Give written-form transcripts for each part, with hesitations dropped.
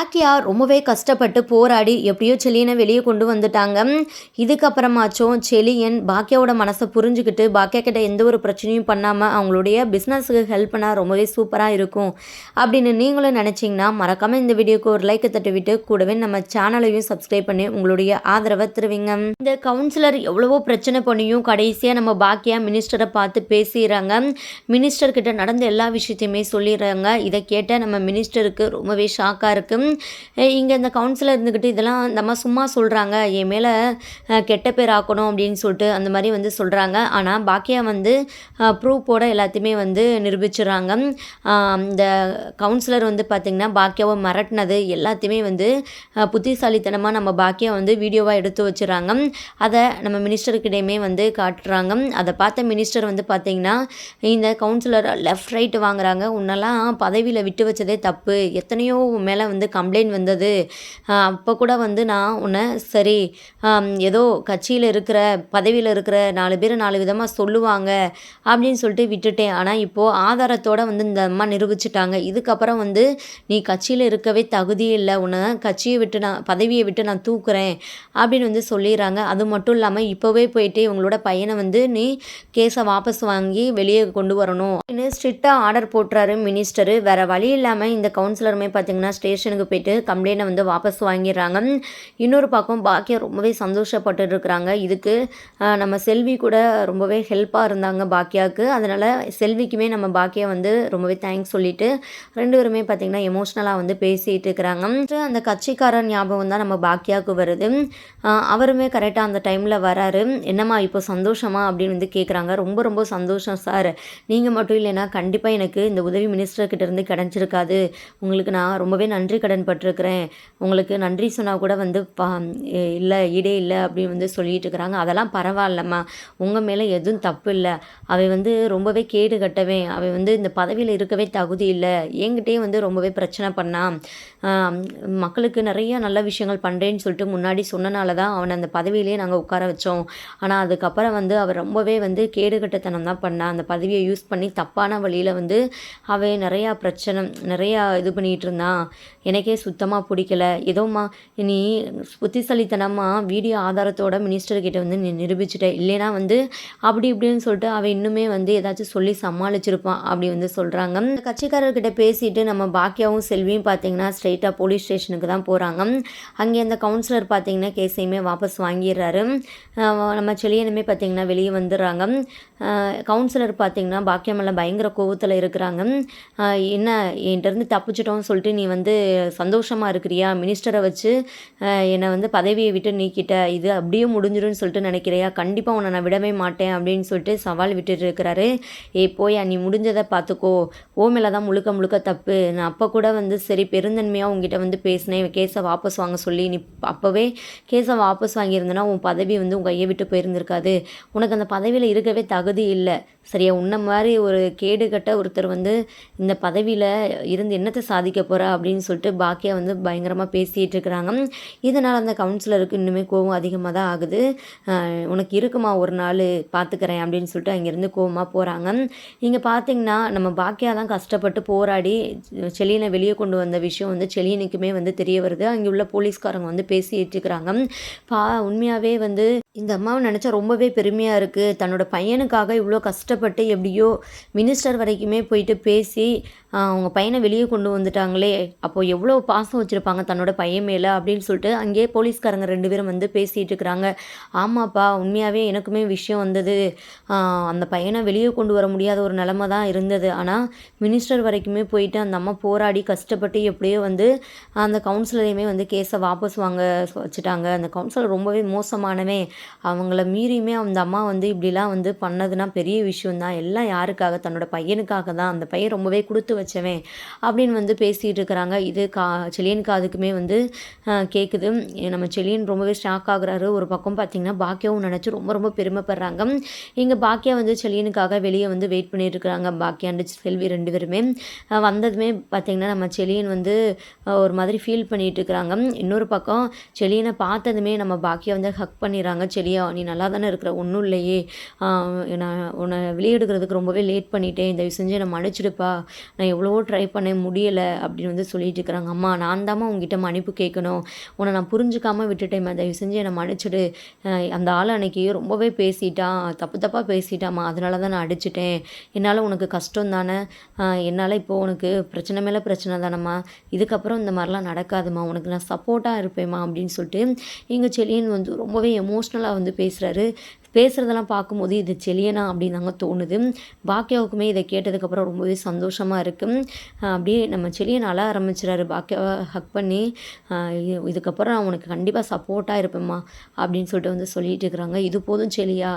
ஆக்கியா ரொம்பவே கஷ்டப்பட்டு போராடி எப்படியோ செலியனை வெளியே கொண்டு வந்துட்டாங்க. இதுக்கப்புறமாச்சும் செலியன் பாக்கியாவோட மனசை புரிஞ்சுக்கிட்டு பாக்கியா கிட்ட எந்த ஒரு பிரச்சனையும் பண்ணாமல் அவங்களுடைய பிஸ்னஸுக்கு ஹெல்ப் பண்ணால் ரொம்பவே சூப்பராக இருக்கும் அப்படின்னு நீங்களும் நினச்சிங்கன்னா மறக்காமல் இந்த வீடியோக்கு ஒரு லைக்கை தட்டி விட்டு கூடவே நம்ம சேனலையும் சப்ஸ்கிரைப் பண்ணி உங்களுடைய ஆதரவை தருவீங்க. இந்த கவுன்சிலர் எவ்வளவோ பிரச்சனை பண்ணியும் கடைசியாக நம்ம பாக்கியா மினிஸ்டரை பார்த்து பேசிடுறாங்க. மினிஸ்டர் கிட்ட நடந்த எல்லா விஷயத்தையுமே சொல்லிடுறாங்க. இதை கேட்ட நம்ம மினிஸ்டருக்கு ரொம்பவே ஷாக்காக இருக்குது. இங்கே இந்த கவுன்சிலர் இருந்துக்கிட்டு இதெல்லாம் நம்ம சும்மா சொல்கிறாங்க, என் மேலே கெட்ட பேர் ஆக்கணும் அப்படின்னு சொல்லிட்டு அந்த மாதிரி வந்து சொல்கிறாங்க. ஆனால் பாக்கியா வந்து ப்ரூஃபோட எல்லாத்தையுமே வந்து நிரூபிச்சிடுறாங்க. இந்த கவுன்சிலர் வந்து பார்த்திங்கன்னா பாக்கியாவை மிரட்டினது எல்லாத்தையுமே வந்து புத்திசாலித்தனமாக நம்ம பாக்கியா வந்து வீடியோவாக எடுத்து வச்சுறாங்க. அதை நம்ம மினிஸ்டருக்கிடையுமே வந்து காட்டுறாங்க. அதை பார்த்த மினிஸ்டர் வந்து பார்த்திங்கன்னா இந்த கவுன்சிலர் லெஃப்ட் ரைட்டு வாங்குறாங்க, உன்னெல்லாம் பதவியில் விட்டு வச்சதே தப்பு, எத்தனையோ மேலே வந்து கம்ப்ளைண்ட் வந்தது, அப்போ கூட வந்து நான் உன்னை சரி ஏதோ கட்சியில் இருக்கிற பதவியில் இருக்கிற 4 பேர் 4 விதமாக சொல்லுவாங்க அப்படின்னு சொல்லிட்டு விட்டுட்டேன். ஆனால் இப்போது ஆதாரத்தோடு வந்து இந்த அம்மா நிரூபிச்சிட்டாங்க. இதுக்கப்புறம் வந்து நீ கட்சியில் இருக்கவே தகுதி இல்லை, உன்னை கட்சியை விட்டு நான் பதவியை விட்டு நான் தூக்குறேன் அப்படின்னு வந்து சொல்லிடுறாங்க. அது மட்டும் இல்லாமல் இப்போவே போயிட்டு இவங்களோட பையனை வந்து நீ கேஸை வாபஸ் வாங்கி வெளியே கொண்டு வரணும் அப்படின்னு ஸ்ட்ரிக்டாக ஆர்டர் போட்டுறாரு மினிஸ்டரு. வேறு வழி இல்லாமல் இந்த கவுன்சிலருமே பார்த்திங்கன்னா ஸ்டேஷனுக்கு போயிட்டு கம்ப்ளைண்ட்டை வந்து வாபஸ் வாங்கிடுறாங்க. இன்னொரு பக்கம் பாக்கியா ரொம்பவே சந்தோஷப்பட்டு இருக்கிறாங்க. இதுக்கு நம்ம செல்வி கூட ரொம்பவே ஹெல்ப்பாக இருந்தாங்க பாக்கியாவுக்கு. அதனால் செல்விக்குமே நம்ம பாக்கியா வந்து ரொம்பவே தேங்க்ஸ் சொல்லிட்டு 2 பேருமே பார்த்திங்கன்னா எமோஷ்னலாக வந்து பேசிகிட்டு இருக்கிறாங்க. அந்த கட்சிக்காரன் ஞாபகம் தான் நம்ம பாக்கியாவுக்கு வருது. அவருமே கரெக்டாக அந்த டைமில் வராரு. என்னம்மா இப்போ சந்தோஷமா அப்படின்னு வந்து கேட்குறாங்க. ரொம்ப ரொம்ப சந்தோஷம் சார், நீங்கள் மட்டும் இல்லைன்னா கண்டிப்பாக எனக்கு இந்த உதவி மினிஸ்டர்கிட்ட இருந்து கிடச்சிருக்காது. உங்களுக்கு நான் ரொம்பவே நன்றி கடன் பட்டிருக்கிறேன், உங்களுக்கு நன்றி சொன்னால் கூட வந்து இல்லை ஈடே இல்லை அப்படின்னு வந்து சொல்லிட்டு இருக்கிறாங்க. அதெல்லாம் பரவாயில்லம்மா, உங்கள் மேலே எதுவும் தப்பு இல்லை, அவை வந்து ரொம்பவே கேடு கட்டவே, அவை வந்து இந்த பதவியில் இருக்கவே தகுதி இல்லை, என்கிட்டே வந்து ரொம்பவே பிரச்சனை பண்ணான், மக்களுக்கு நிறைய நல்ல விஷயங்கள் பண்ணுறேன்னு சொல்லிட்டு முன்னாடி சொன்னனால தான் அவனை அந்த பதவியிலே நாங்கள் உட்கார வச்சோம். ஆனால் அதுக்கப்புறம் வந்து அவர் ரொம்பவே வந்து கேடுகட்டத்தனம் தான் பண்ணான். அந்த பதவியை யூஸ் பண்ணி தப்பான வழியில் வந்து அவன் நிறையா பிரச்சனை நிறையா இது பண்ணிகிட்டு இருந்தான். எனக்கே சுத்தமாக பிடிக்கல. ஏதோம்மா நீ புத்திசாலித்தனமாக வீடியோ ஆதாரத்தோட மினிஸ்டர்கிட்ட வந்து நீ நிரூபிச்சிட்ட, இல்லைனா வந்து அப்படி இப்படின்னு சொல்லிட்டு அவன் இன்னுமே வந்து ஏதாச்சும் சொல்லி சமாளிச்சிருப்பான் அப்படி வந்து சொல்கிறாங்க. கட்சிக்காரர்கிட்ட பேசிட்டு நம்ம பாக்கியாவும் செல்வியும் பார்த்தீங்கன்னா ஸ்ட்ரெயிட்டாக போலீஸ் ஸ்டேஷனுக்கு தான் போகிறாங்க. அங்கே அந்த கவுன்சிலர் பார்த்தீங்கன்னா கேஸையுமே வாபஸ் வாங்கிடுறாரு. நம்ம செலியனுமே பார்த்தீங்கன்னா வெளியே வந்துடுறாங்க. கவுன்சிலர் பார்த்தீங்கன்னா பாக்கியா மேலே பயங்கர கோவத்தில் இருக்கிறாங்க. என்ன என்கிட்டருந்து தப்பிச்சிட்டோன்னு சொல்லிட்டு நீ வந்து சந்தோஷமாக இருக்கிறியா, மினிஸ்டரை வச்சு என்னை வந்து பதவியை விட்டு நீக்கிட்ட, இது அப்படியே முடிஞ்சிடும்னு சொல்லிட்டு நினைக்கிறியா, கண்டிப்பாக உன்னை நான் விடவே மாட்டேன் அப்படின்னு சொல்லிட்டு சவால் விட்டுட்டு இருக்கிறாரு. போய் நீ முடிஞ்சதை பார்த்துக்கோ, ஓ மேலே தான் முழுக்க முழுக்க தப்பு, நான் அப்போ கூட வந்து சரி பெருந்தன்மையாக உங்ககிட்ட வந்து பேசினேன் கேஸை வாபஸ் வாங்க சொல்லி, நீ அப்போவே கேஸை வாபஸ் வாங்கியிருந்தேன்னா உன் பதவி வந்து உங்கள் கையை விட்டு போயிருந்திருக்காது, உனக்கு அந்த பதவியில் இருக்கவே தகுதி இல்லை, சரியா, உன்ன மாதிரி ஒரு கேடுகட்ட ஒருத்தர் வந்து இந்த பதவியில் இருந்து என்னத்தை சாதிக்க போகிறா அப்படின்னு சொல்லிட்டு பாக்கியா வந்து பயங்கரமாக பேசிகிட்டு இருக்கிறாங்க. இதனால் அந்த கவுன்சிலருக்கு இன்னுமே கோவம் அதிகமாக தான் ஆகுது. உனக்கு இருக்குமா ஒரு நாள் பார்த்துக்கிறேன் அப்படின்னு சொல்லிட்டு அங்கேருந்து கோவமாக போகிறாங்க. இங்கே பார்த்தீங்கன்னா நம்ம பாக்கியா தான் கஷ்டப்பட்டு போராடி செலியனை வெளியே கொண்டு வந்த விஷயம் வந்து செலியனுக்குமே வந்து தெரிய வருது. அங்கே உள்ள போலீஸ்காரங்க வந்து பேசிகிட்டு இருக்கிறாங்க. உண்மையாகவே வந்து இந்த அம்மாவை நினச்சா ரொம்பவே பெருமையாக இருக்குது. தன்னோட பையனுக்காக இவ்வளோ கஷ்டப்பட்டு எப்படியோ மினிஸ்டர் வரைக்குமே போயிட்டு பேசி அவங்க பையனை வெளியே கொண்டு வந்துட்டாங்களே, அப்போது எவ்வளோ பாசம் வச்சுருப்பாங்க தன்னோட பையன் மேலே அப்படின்னு சொல்லிட்டு அங்கேயே போலீஸ்காரங்க 2 பேரும் வந்து பேசிகிட்டு இருக்கிறாங்க. ஆமாப்பா, உண்மையாகவே எனக்குமே விஷயம் வந்தது, அந்த பையனை வெளியே கொண்டு வர முடியாத ஒரு நிலமை தான் இருந்தது. ஆனால் மினிஸ்டர் வரைக்குமே போயிட்டு அந்த அம்மா போராடி கஷ்டப்பட்டு எப்படியோ வந்து அந்த கவுன்சிலரையுமே வந்து கேஸை வாபஸ் வாங்க வச்சுட்டாங்க. அந்த கவுன்சிலர் ரொம்பவே மோசமானவே, அவங்கள மீறியுமே அந்த அம்மா வந்து இப்படிலாம் வந்து பண்ணதுன்னா பெரிய விஷயந்தான். எல்லாம் யாருக்காக, தன்னோட பையனுக்காக தான், அந்த பையன் ரொம்பவே கொடுத்து வச்சவன் அப்படின்னு வந்து பேசிகிட்டு இருக்கிறாங்க. இது செலியன் காதுக்குமே வந்து கேட்குது. நம்ம செலியன் ரொம்பவே ஷாக் ஆகுறாரு. ஒரு பக்கம் பார்த்திங்கன்னா பாக்கியாவும் நினச்சி ரொம்ப ரொம்ப பெருமைப்படுறாங்க. இங்கே பாக்கியா வந்து செலியனுக்காக வெளியே வந்து வெயிட் பண்ணிட்டு இருக்கிறாங்க. பாக்கியா அண்ட் செல்வி 2 பேருமே வந்ததுமே பார்த்திங்கன்னா நம்ம செலியன் வந்து ஒரு மாதிரி ஃபீல் பண்ணிட்டு இருக்கிறாங்க. இன்னொரு பக்கம் செலியனை பார்த்ததுமே நம்ம பாக்கியா வந்து ஹக் பண்ணிடுறாங்க. செடியா நீ நல்லா தானே இருக்கிற, ஒன்றும் இல்லையே, நான் உன்னை வெளியெடுக்கிறதுக்கு ரொம்பவே லேட் பண்ணிட்டேன், தயவு செஞ்சு என்னை மன்னிச்சிடுப்பா, நான் எவ்வளவோ ட்ரை பண்ணேன் முடியலை அப்படின்னு வந்து சொல்லிட்டு இருக்கிறாங்க. அம்மா நான் தாம்மா உங்ககிட்ட மன்னிப்பு கேட்கணும், உன்னை நான் புரிஞ்சுக்காமல் விட்டுட்டேம்மா, தயவு செஞ்சு என்னை மன்னிச்சிடு, அந்த ஆள் அன்னைக்கு ரொம்பவே பேசிட்டான், தப்பு தப்பாக பேசிட்டாம்மா, அதனால தான் நான் அடிச்சிட்டேன், என்னால் உனக்கு கஷ்டம் தானே, என்னால் இப்போது உனக்கு பிரச்சனை மேலே பிரச்சனை தானம்மா, இதுக்கப்புறம் இந்த மாதிரிலாம் நடக்காதுமா, உனக்கு நான் சப்போர்ட்டாக இருப்பேம்மா அப்படின்னு சொல்லிட்டு எங்கள் செலியன் வந்து ரொம்பவே எமோஷ்னலாக வந்து பேசுகிறாரு. பேசுகிறதெல்லாம் பார்க்கும்போது இது செலியனா அப்படின்னு தாங்க தோணுது. பாக்கியாவுக்குமே இதை கேட்டதுக்கப்புறம் ரொம்பவே சந்தோஷமாக இருக்குது. அப்படியே நம்ம செலியன் அழ ஆரம்பிச்சிடாரு பாக்கியாவை ஹக் பண்ணி, இதுக்கப்புறம் நான் உனக்கு கண்டிப்பாக சப்போர்ட்டாக இருப்பேம்மா அப்படின்னு சொல்லிட்டு வந்து சொல்லிட்டு இருக்கிறாங்க. இது போதும் செலியா,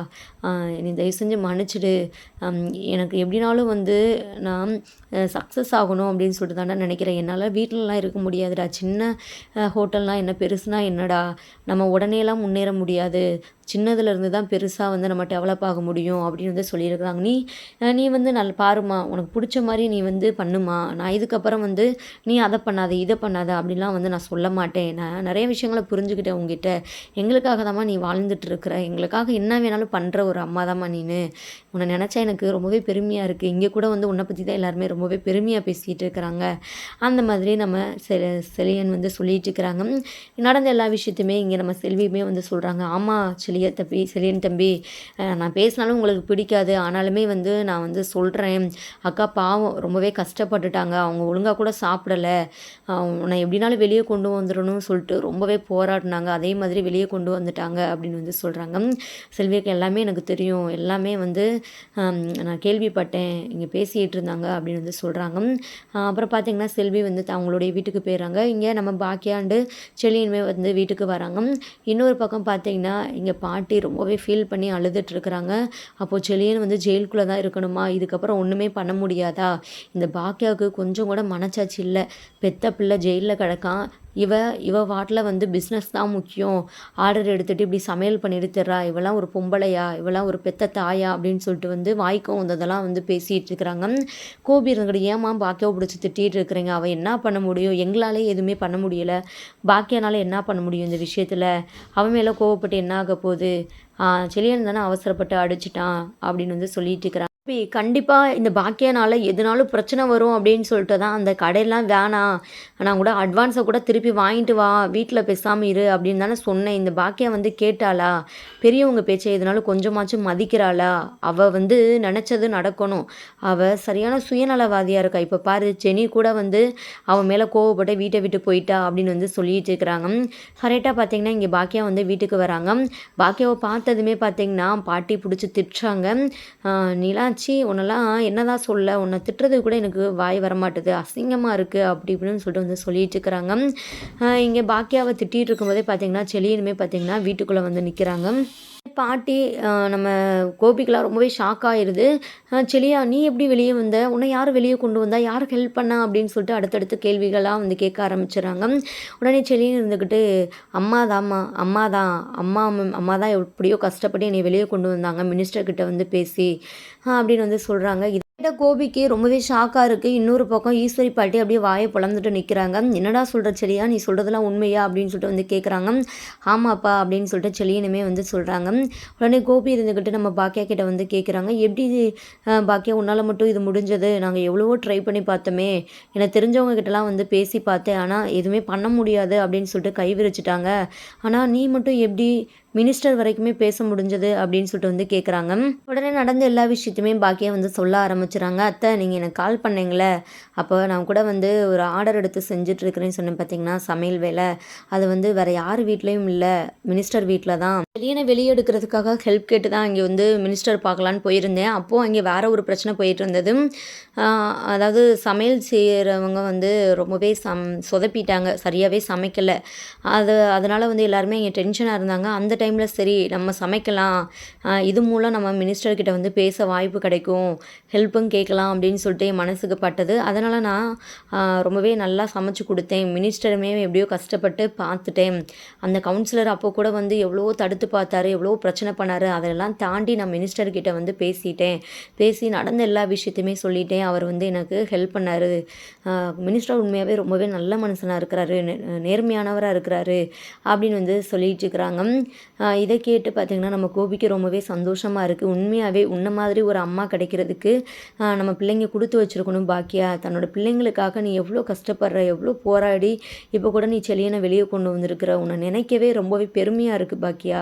நீ தயவு செஞ்சு மன்னிச்சிடு, எனக்கு எப்படினாலும் வந்து நான் சக்ஸஸ் ஆகணும் அப்படின்னு சொல்லிட்டு தானே நினைக்கிறேன், என்னால் வீட்டிலலாம் இருக்க முடியாதுடா, சின்ன ஹோட்டல்னால் என்ன, பெருசுனா என்னடா, நம்ம உடனேலாம் முன்னேற முடியாது, சின்னதுலேருந்து தான் பெருசாக வந்து நம்ம டெவலப் ஆக முடியும் அப்படின்னு வந்து சொல்லியிருக்கிறாங்க. நீ வந்து பாருமா, உனக்கு பிடிச்ச மாதிரி நீ வந்து பண்ணுமா, நான் இதுக்கப்புறம் வந்து நீ அதை பண்ணாத இதை பண்ணாத அப்படிலாம் வந்து நான் சொல்ல மாட்டேன், நான் நிறைய விஷயங்களை புரிஞ்சுக்கிட்டேன் உங்ககிட்ட, எங்களுக்காக தாம்மா நீ வாழ்ந்துட்டு இருக்கிற, எங்களுக்காக என்ன வேணாலும் பண்ணுற ஒரு அம்மா தாம்மா நீனு, உன்னை நினச்சா எனக்கு ரொம்பவே பெருமையாக இருக்குது, இங்கே கூட வந்து உன்னை பற்றி தான் எல்லாருமே ரொம்பவே பெருமையாக பேசிகிட்டு இருக்கிறாங்க. அந்த மாதிரி நம்ம செலியன் வந்து சொல்லிட்டு இருக்கிறாங்க. நடந்த எல்லா விஷயத்தையுமே இங்கே நம்ம செல்வியுமே வந்து சொல்கிறாங்க. ஆமாம் செலியன் தம்பி, நான் பேசினாலும் உங்களுக்கு பிடிக்காது, ஆனாலுமே வந்து நான் வந்து சொல்கிறேன், அக்கா பாவம் ரொம்பவே கஷ்டப்பட்டுட்டாங்க, அவங்க ஒழுங்காக கூட சாப்பிடலை, உன்னை எப்படினாலும் வெளியே கொண்டு வந்துடணும்னு சொல்லிட்டு ரொம்பவே போராடினாங்க, அதே மாதிரி வெளியே கொண்டு வந்துட்டாங்க அப்படின்னு வந்து சொல்கிறாங்க. செல்விக்கு எல்லாமே எனக்கு தெரியும், எல்லாமே வந்து நான் கேள்விப்பட்டேன், இங்கே பேசிகிட்டு இருந்தாங்க அப்படின்னு வந்து சொல்கிறாங்க. அப்புறம் பார்த்திங்கன்னா செல்வி வந்து அவங்களுடைய வீட்டுக்கு போயிடுறாங்க. இங்கே நம்ம பாக்கியாண்டு செலியனுமே வந்து வீட்டுக்கு வராங்க. இன்னொரு பக்கம் பார்த்திங்கன்னா இங்கே பாட்டி ரொம்பவே ஃபீல் பண்ணி அழுதுட்டுருக்குறாங்க. அப்போது செலியன் வந்து ஜெயிலுக்குள்ளே தான் இருக்கணுமா, இதுக்கப்புறம் ஒன்றுமே பண்ண முடியாதா, இந்த பாக்கியாவுக்கு கொஞ்சம் கூட மனச்சாட்சி இல்லை, பெத்த பிள்ளை ஜெயிலில் கிடக்கான், இவ வாட்டில் வந்து பிஸ்னஸ் தான் முக்கியம், ஆர்டர் எடுத்துகிட்டு இப்படி சமையல் பண்ணிட்டு தர்றா, இவெல்லாம் ஒரு பொம்பளையா, இவெல்லாம் ஒரு பெத்த தாயா அப்படின்னு சொல்லிட்டு வந்து வாய்க்கும் வந்ததெல்லாம் வந்து பேசிகிட்டு இருக்கிறாங்க. கோபி இருந்துக்கிட்டு ஏமா பாக்கியாவை பிடிச்சி திட்டிகிட்டு இருக்கிறீங்க, அவள் என்ன பண்ண முடியும், எங்களாலே எதுவுமே பண்ண முடியலை, பாக்கியானால என்ன பண்ண முடியும் இந்த விஷயத்தில், அவன் மேலே கோவப்பட்டு என்ன ஆக போகுது, செலியன் தானே அவசரப்பட்டு அடிச்சிட்டான் அப்படின்னு வந்து சொல்லிட்டு இருக்கிறாங்க. கண்டிப்பாக இந்த பாக்கியனால் எதுனாலும் பிரச்சனை வரும் அப்படின்னு சொல்லிட்டு தான் அந்த கடையெல்லாம் வேணாம், நான் கூட அட்வான்ஸை கூட திருப்பி வாங்கிட்டு வா, வீட்டில் பேசாமல் இரு அப்படின்னு தானே சொன்னேன், இந்த பாக்கியா வந்து கேட்டாளா, பெரியவங்க பேச்சை எதுனாலும் கொஞ்சமாச்சும் மதிக்கிறாளா, அவள் வந்து நினச்சது நடக்கணும், அவள் சரியான சுயநலவாதியாக இருக்கா, இப்போ பாரு ஜெனி கூட வந்து அவன் மேலே கோவப்பட்டு வீட்டை விட்டு போயிட்டா அப்படின்னு வந்து சொல்லிட்டு இருக்கிறாங்க. கரெக்டாக பார்த்தீங்கன்னா இங்கே பாக்கியா வந்து வீட்டுக்கு வராங்க. பாக்கியாவை பார்த்ததுமே பார்த்தீங்கன்னா பாட்டி பிடிச்சி திட்டுறாங்க. நீலாம் உன்னெல்லாம் என்னதான் சொல்ல, உன்னை திட்டுறது கூட எனக்கு வாய் வரமாட்டுது, அசிங்கமாக இருக்குது அப்படி இப்படின்னு சொல்லிட்டு வந்து சொல்லிட்டு இருக்கிறாங்க. இங்கே பாக்கியாவை திட்டிகிட்டு இருக்கும்போதே பார்த்தீங்கன்னா செலியனுமே பார்த்தீங்கன்னா வீட்டுக்குள்ளே வந்து நிற்கிறாங்க. பாட்டி நம்ம கோபிக்கெலாம் ரொம்பவே ஷாக் ஆயிடுது. செலியா நீ எப்படி வெளியே வந்த, உன்னை யார் வெளியே கொண்டு வந்தா, யார் ஹெல்ப் பண்ணா அப்படின்னு சொல்லிட்டு அடுத்தடுத்து கேள்விகளாக வந்து கேட்க ஆரம்பிச்சிடறாங்க. உடனே செலியன் இருந்துக்கிட்டு அம்மா தான் எப்படியோ கஷ்டப்பட்டு என்னை வெளியே கொண்டு வந்தாங்க மினிஸ்டர்கிட்ட வந்து பேசி அப்படின்னு வந்து சொல்கிறாங்க. கோபிக்கு ரொம்பவே ஷாக்காக இருக்குது. இன்னொரு பக்கம் ஈஸ்வரி பாட்டி அப்படியே வாயை பொளந்துட்டு நிற்கிறாங்க. என்னடா சொல்கிற செலியா, நீ சொல்கிறதெல்லாம் உண்மையா அப்படின்னு சொல்லிட்டு வந்து கேட்குறாங்க. ஆமாப்பா அப்படின்னு சொல்லிட்டு செலியனுமே வந்து சொல்கிறாங்க. உடனே கோபி இருந்துக்கிட்டு நம்ம பாக்கியா கிட்ட வந்து கேட்குறாங்க, எப்படி பாக்கியா உன்னால் மட்டும் இது முடிஞ்சது, நாங்கள் எவ்வளவோ ட்ரை பண்ணி பார்த்தோமே, எனக்கு தெரிஞ்சவங்க கிட்டலாம் வந்து பேசி பார்த்தேன், ஆனால் எதுவுமே பண்ண முடியாது அப்படின்னு சொல்லிட்டு கை விரிச்சிட்டாங்க, ஆனால் நீ மட்டும் எப்படி மினிஸ்டர் வரைக்குமே பேச முடிஞ்சது அப்படின்னு சொல்லிட்டு வந்து கேட்குறாங்க. உடனே நடந்த எல்லா விஷயத்தையுமே பாக்கியா வந்து சொல்ல ஆரம்பிச்சுறாங்க. அத்தை நீங்கள் எனக்கு கால் பண்ணீங்களே, அப்போ நான் கூட வந்து ஒரு ஆர்டர் எடுத்து செஞ்சிட்ருக்கிறேன்னு சொன்னேன் பார்த்தீங்கன்னா சமையல் வேலை, அது வந்து வேறு யார் வீட்லேயும் இல்லை, மினிஸ்டர் வீட்டில் தான், வெளியே எடுக்கிறதுக்காக ஹெல்ப் கேட்டு தான் இங்கே வந்து மினிஸ்டர் பார்க்கலான்னு போயிருந்தேன். அப்போது அங்கே வேறு ஒரு பிரச்சனை போயிட்டு இருந்தது. அதாவது சமையல் செய்கிறவங்க வந்து ரொம்பவே சொதப்பிட்டாங்க, சரியாகவே சமைக்கலை, அதனால் வந்து எல்லாருமே இங்கே டென்ஷனாக இருந்தாங்க. அந்த டைமில் சரி நம்ம சமைக்கலாம், இது மூலம் நம்ம மினிஸ்டர்கிட்ட வந்து பேச வாய்ப்பு கிடைக்கும், ஹெல்ப்பும் கேட்கலாம் அப்படின்னு சொல்லிட்டு என் மனசுக்கு பட்டது. அதனால் நான் ரொம்பவே நல்லா சமைச்சு கொடுத்தேன், மினிஸ்டருமே எப்படியோ கஷ்டப்பட்டு பார்த்துட்டேன், அந்த கவுன்சிலர் அப்போ கூட வந்து எவ்வளோ தடுத்து பார்த்தாரு, எவ்வளோ பிரச்சனை பண்ணார், அதெல்லாம் தாண்டி நான் மினிஸ்டர்கிட்ட வந்து பேசி நடந்த எல்லா விஷயத்தையுமே சொல்லிட்டேன், அவர் வந்து எனக்கு ஹெல்ப் பண்ணார், மினிஸ்டர் உண்மையாகவே ரொம்பவே நல்ல மனுஷனாக இருக்கிறாரு, நேர்மையானவராக இருக்கிறாரு அப்படின்னு வந்து சொல்லிட்டு இருக்கிறாங்க. இதை கேட்டு பார்த்திங்கன்னா நம்ம கோபிக்கு ரொம்பவே சந்தோஷமாக இருக்குது. உண்மையாகவே உன்ன மாதிரி ஒரு அம்மா கிடைக்கிறதுக்கு நம்ம பிள்ளைங்க கொடுத்து வச்சுருக்கணும் பாக்கியா. தன்னோட பிள்ளைங்களுக்காக நீ எவ்வளோ கஷ்டப்படுற, எவ்வளோ போராடி இப்போ கூட நீ செலியனை வெளியே கொண்டு வந்திருக்கிற. உன்னை நினைக்கவே ரொம்பவே பெருமையாக இருக்குது பாக்கியா.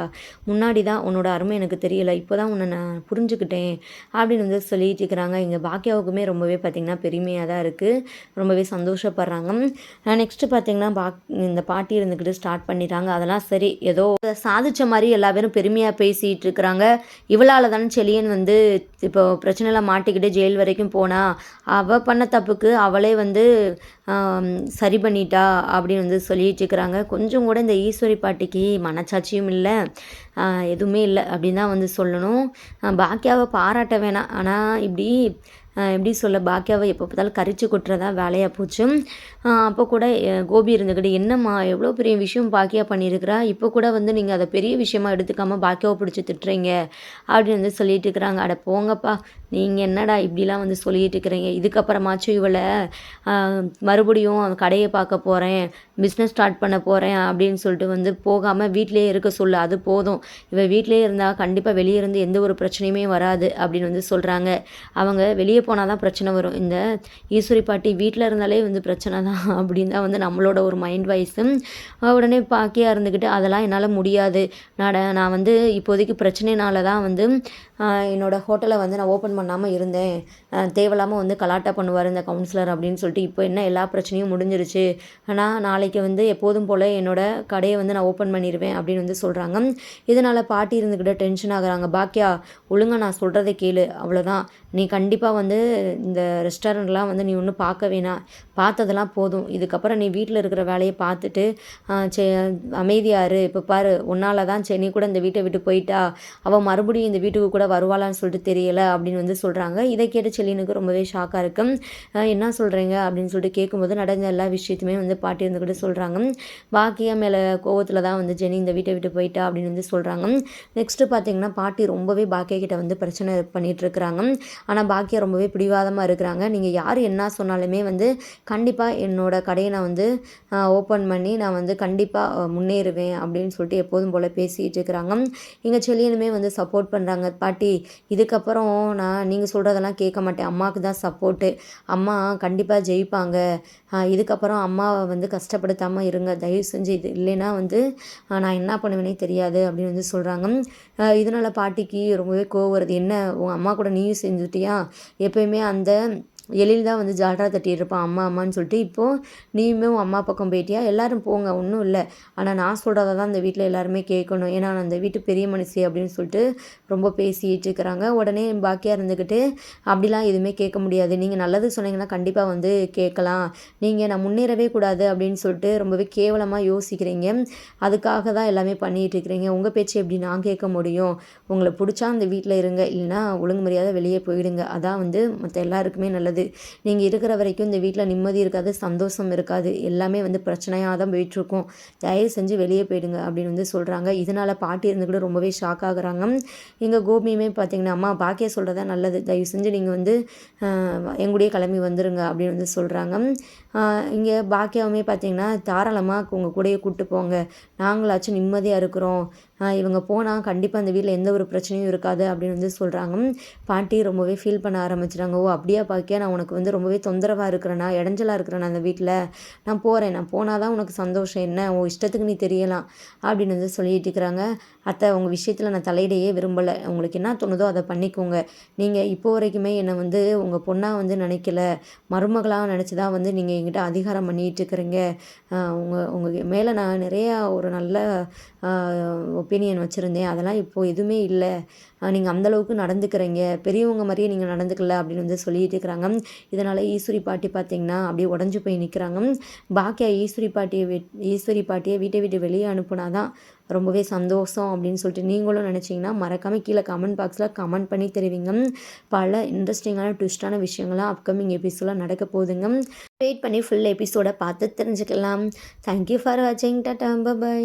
முன்னாடி தான் உன்னோட அருமை எனக்கு தெரியலை, இப்போ தான் உன்னை நான் புரிஞ்சுக்கிட்டேன் அப்படின்னு வந்து சொல்லிட்டு இருக்கிறாங்க. இங்கே பாக்கியாவுக்குமே ரொம்பவே பார்த்திங்கன்னா பெருமையாக தான் இருக்குது, ரொம்பவே சந்தோஷப்படுறாங்க. நெக்ஸ்ட்டு பார்த்திங்கன்னா இந்த பாட்டி இருந்துக்கிட்டு ஸ்டார்ட் பண்ணிட்டாங்க. அதெல்லாம் சரி, ஏதோ சாதிச்ச மாதிரி எல்லா பேரும் பெருமையாக பேசிகிட்டு இருக்கிறாங்க. இவளால் தானே செலியன் வந்து இப்போ பிரச்சனையில் மாட்டிக்கிட்டு ஜெயில் வரைக்கும் போனா, அவள் பண்ண தப்புக்கு அவளே வந்து சரி பண்ணிட்டா அப்படின்னு வந்து சொல்லிட்டு இருக்கிறாங்க. கொஞ்சம் கூட இந்த ஈஸ்வரி பாட்டிக்கு மனச்சாட்சியும் இல்லை, எதுவுமே இல்லை அப்படின்னு தான் வந்து சொல்லணும். பாக்கியாவை பாராட்ட வேணாம், ஆனால் இப்படி எப்படி சொல்ல, பாக்கியாவை எப்போ பார்த்தாலும் கரிச்சு கொட்டுறதா வேலையாக போச்சு. அப்போ கூட கோபி இருந்துக்கிட்டு, என்னம்மா எவ்வளோ பெரிய விஷயம் பாக்கியா பண்ணியிருக்கிறா, இப்போ கூட வந்து நீங்கள் அதை பெரிய விஷயமா எடுத்துக்காமல் பாக்கியாவை பிடிச்சி திட்டுறீங்க அப்படின்னு வந்து சொல்லிட்டு இருக்கிறாங்க. அட போங்கப்பா, நீங்கள் என்னடா இப்படிலாம் வந்து சொல்லிட்டு இருக்கிறீங்க, இதுக்கப்புறமாச்சும் இவளை மறுபடியும் கடையை பார்க்க போகிறேன், பிஸ்னஸ் ஸ்டார்ட் பண்ண போகிறேன் அப்படின்னு சொல்லிட்டு வந்து போகாமல் வீட்டிலே இருக்க சொல்லு, அது போதும். இவள் வீட்டிலே இருந்தால் கண்டிப்பாக வெளியே இருந்து எந்த ஒரு பிரச்சனையுமே வராது அப்படின்னு வந்து சொல்கிறாங்க. அவங்க வெளியே போனால் தான் பிரச்சனை வரும், இந்த ஈஸ்வரி பாட்டி வீட்டில் இருந்தாலே வந்து பிரச்சனை தான் அப்படின்னு தான் வந்து நம்மளோட ஒரு மைண்ட் வாய்ஸு. உடனே பாக்கியா இருந்துக்கிட்டு, அதெல்லாம் என்னால் முடியாது, நான் வந்து இப்போதைக்கு பிரச்சனைனால தான் வந்து என்னோடய ஹோட்டலை வந்து நான் ஓப்பன் பண்ணாமல் இருந்தேன், தேவையில்லாமல் வந்து கலாட்டா பண்ணுவார் இந்த கவுன்சிலர் அப்படின்னு சொல்லிட்டு, இப்போ என்ன எல்லா பிரச்சனையும் முடிஞ்சிருச்சு, ஆனால் நாளைக்கு வந்து எப்போதும் போல் என்னோடய கடையை வந்து நான் ஓப்பன் பண்ணிடுவேன் அப்படின்னு வந்து சொல்கிறாங்க. இதனால் பாட்டி இருந்துக்கிட்ட டென்ஷன் ஆகுறாங்க. பாக்கியா, ஒழுங்காக நான் சொல்கிறத கேளு, அவ்வளோதான், நீ கண்டிப்பாக வந்து இந்த ரெஸ்டாரண்ட்லாம் வந்து நீ ஒன்றும் பார்க்க வேணாம், பார்த்ததெல்லாம் போதும், இதுக்கப்புறம் நீ வீட்டில் இருக்கிற வேலையை பார்த்துட்டு அமைதியாரு. இப்போ பாரு, உன்னால தான் சென்னை கூட இந்த வீட்டை விட்டு போயிட்டா, அவள் மறுபடியும் இந்த வீட்டுக்கு கூட வருவாளான்னு சொல்லிட்டு தெரியலை அப்படின்னு வந்து சொல்கிறாங்க. இதை கேட்டு செல்லினுக்கு ரொம்பவே ஷாக்காக இருக்கும். என்ன சொல்கிறீங்க அப்படின்னு சொல்லிட்டு கேட்கும்போது நடந்த எல்லா விஷயத்தையுமே வந்து பாட்டி இருந்துக்கிட்டு சொல்கிறாங்க. பாக்கியா மேலே கோவத்தில் தான் வந்து ஜெனி இந்த வீட்டை விட்டு போயிட்டா அப்படின்னு வந்து சொல்கிறாங்க. நெக்ஸ்ட்டு பார்த்திங்கன்னா பாட்டி ரொம்பவே பாக்கியா கிட்ட வந்து பிரச்சனை பண்ணிகிட்டு இருக்கிறாங்க. ஆனால் பாக்கியா ரொம்பவே பிடிவாதமாக இருக்கிறாங்க. நீங்கள் யார் என்ன சொன்னாலுமே வந்து கண்டிப்பாக என்னோடய கடையை நான் வந்து ஓப்பன் பண்ணி நான் வந்து கண்டிப்பாக முன்னேறுவேன் அப்படின்னு சொல்லிட்டு எப்போதும் போல் பேசிகிட்டு இருக்கிறாங்க. எங்கள் செல்லியனுமே வந்து சப்போர்ட் பண்ணுறாங்க. பாட்டி, இதுக்கப்புறம் நான் நீங்கள் சொல்கிறதெல்லாம் கேட்க மாட்டேன், அம்மாவுக்கு தான் சப்போர்ட்டு, அம்மா கண்டிப்பாக ஜெயிப்பாங்க, இதுக்கப்புறம் அம்மாவை வந்து கஷ்டப்படுத்தாமல் இருங்க தயவு செஞ்சு, இது இல்லைன்னா வந்து நான் என்ன பண்ணுவேனே தெரியாது அப்படின்னு வந்து சொல்கிறாங்க. இதனால் பாட்டிக்கு ரொம்பவே கோவம் வருது. என்ன உங்கள் அம்மா கூட நீயும் செஞ்சுட்டியா, எப்பயுமே அந்த எழில் தான் வந்து ஜால்ரா தட்டிட்டு இருப்பான் அம்மா அம்மான்னு சொல்லிட்டு, இப்போது நீயுமே உன் அம்மா பக்கம் போயிட்டியா, எல்லோரும் போங்க ஒன்றும் இல்லை, ஆனால் நான் சொல்கிறத தான் இந்த வீட்டில் எல்லாருமே கேட்கணும், ஏன்னா நான் அந்த வீட்டு பெரிய மனுஷி அப்படின்னு சொல்லிட்டு ரொம்ப பேசிகிட்டு இருக்கிறாங்க. உடனே பாக்கியாக இருந்துக்கிட்டு, அப்படிலாம் எதுவுமே கேட்க முடியாது, நீங்கள் நல்லது சொன்னீங்கன்னா கண்டிப்பாக வந்து கேட்கலாம், நீங்கள் நான் முன்னேறவே கூடாது அப்படின்னு சொல்லிட்டு ரொம்பவே கேவலமாக யோசிக்கிறீங்க, அதுக்காக தான் எல்லாமே பண்ணிகிட்டு இருக்கிறீங்க, உங்கள் பேச்சு எப்படி நான் கேட்க முடியும், உங்களை பிடிச்சா அந்த வீட்டில் இருங்க, இல்லைனா ஒழுங்கு மரியாதை வெளியே போயிடுங்க, அதான் வந்து மற்ற எல்லாருக்குமே நல்லது, நீங்கள் இருக்கிற வரைக்கும் இந்த வீட்டில் நிம்மதி இருக்காது, சந்தோஷம் இருக்காது, எல்லாமே வந்து பிரச்சனையாக தான் போயிட்டுருக்கும், தயவு செஞ்சு வெளியே போயிடுங்க அப்படின்னு வந்து சொல்கிறாங்க. இதனால் பாட்டி இருந்துக்கிட்டு ரொம்பவே ஷாக் ஆகுறாங்க. எங்கள் கோபியுமே பார்த்திங்கன்னா, அம்மா பாக்கியா சொல்கிறதா நல்லது, தயவு செஞ்சு நீங்கள் வந்து எங்கூடயே கிளம்பி வந்துடுங்க அப்படின்னு வந்து சொல்கிறாங்க. இங்கே பாக்கியாவுமே பார்த்திங்கன்னா, தாராளமாக உங்கள் கூடயே கூப்பிட்டு போங்க, நாங்களாச்சும் நிம்மதியாக இருக்கிறோம், இவங்க போனால் கண்டிப்பாக அந்த வீட்டில் எந்த ஒரு பிரச்சனையும் இருக்காது அப்படின்னு வந்து சொல்கிறாங்க. பாட்டி ரொம்பவே ஃபீல் பண்ண ஆரம்பிச்சிட்டாங்க. ஓ அப்படியா பாக்கியா, நான் உனக்கு வந்து ரொம்பவே தொந்தரவாக இருக்கிறேன்னா, இடைஞ்சலாக இருக்கிறேன்னா அந்த வீட்டில், நான் போகிறேன், நான் போனால் தான் உனக்கு சந்தோஷம், என்ன உன் இஷ்டத்துக்கு நீ தெரியலாம் அப்படின்னு வந்து சொல்லிட்டு இருக்கிறாங்க. அத்தை, உங்கள் விஷயத்தில் நான் தலையிடையே விரும்பலை, உங்களுக்கு என்ன தோணுதோ அதை பண்ணிக்கோங்க, நீங்கள் இப்போ வரைக்குமே என்னை வந்து உங்கள் பொண்ணாக வந்து நினைக்கல, மருமகளாக நினச்சி தான் வந்து நீங்கள் என்கிட்ட அதிகாரம் பண்ணிகிட்டு இருக்கிறீங்க, உங்கள் மேலே நான் நிறையா ஒரு நல்ல ஒப்பீனியன் வச்சுருந்தேன், அதெல்லாம் இப்போது எதுவுமே இல்லை, நீங்கள் அந்தளவுக்கு நடந்துக்கிறீங்க, பெரியவங்க மாதிரியே நீங்கள் நடந்துக்கல அப்படின்னு வந்து சொல்லிட்டு இருக்கிறாங்க. இதனால் ஈஸ்வரி பாட்டி பார்த்திங்கன்னா அப்படியே உடஞ்சி போய் நிற்கிறாங்க. பாக்கியா ஈஸ்வரி பாட்டியை வீட்டை விட்டு வெளியே அனுப்புனா தான் ரொம்பவே சந்தோஷம் அப்படின்னு சொல்லிட்டு நீங்களும் நினச்சிங்கன்னா மறக்காமல் கீழே கமெண்ட் பாக்ஸில் கமெண்ட் பண்ணி தெரிவிங்க. பல இன்ட்ரெஸ்டிங்கான ட்விஸ்டான விஷயங்கள்லாம் அப்கமிங் எபிசோடில் நடக்க போகுதுங்க. வெயிட் பண்ணி ஃபுல் எபிசோடை பார்த்து தெரிஞ்சுக்கலாம். தேங்க்யூ ஃபார் வாட்சிங். டாடா, பை.